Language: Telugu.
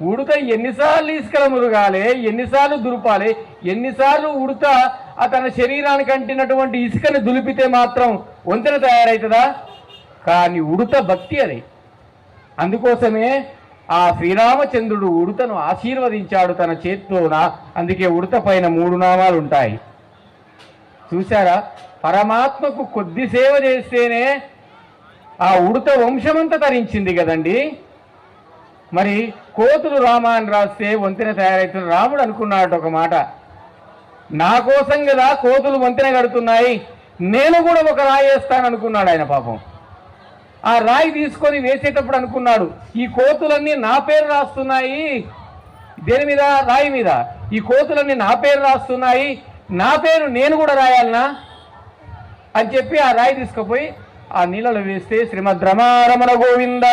ఉడత ఎన్నిసార్లు ఇసుకల మురుగాలి, ఎన్నిసార్లు దులుపాలి, ఎన్నిసార్లు ఉడత తన శరీరానికి అంటినటువంటి ఇసుకని దులిపితే మాత్రం వంతెన తయారవుతుందా? కానీ ఉడత భక్తి అది. అందుకోసమే ఆ శ్రీరామచంద్రుడు ఉడతను ఆశీర్వదించాడు తన చేత్తోన. అందుకే ఉడత పైన 3 నామాలు ఉంటాయి. చూసారా, పరమాత్మకు కొద్ది సేవ చేస్తేనే ఆ ఉడత వంశమంతా తరించింది కదండి. మరి కోతులు రామాన్ని రాస్తే వంతెన తయారవుతుంది. రాముడు అనుకున్నాడు ఒక మాట, నా కోసం కదా కోతులు వంతెన కడుతున్నాయి, నేను కూడా ఒక రాయి వేస్తాను అనుకున్నాడు ఆయన. పాపం ఆ రాయి తీసుకొని వేసేటప్పుడు అనుకున్నాడు, ఈ కోతులన్నీ నా పేరు రాస్తున్నాయి. దేని మీద? రాయి మీద. ఈ కోతులన్నీ నా పేరు రాస్తున్నాయి, నా పేరు నేను కూడా రాయాలనా అని చెప్పి ఆ రాయి తీసుకుపోయి ఆ నీళ్ళలో వేస్తే శ్రీమద్ రమారమణ గోవింద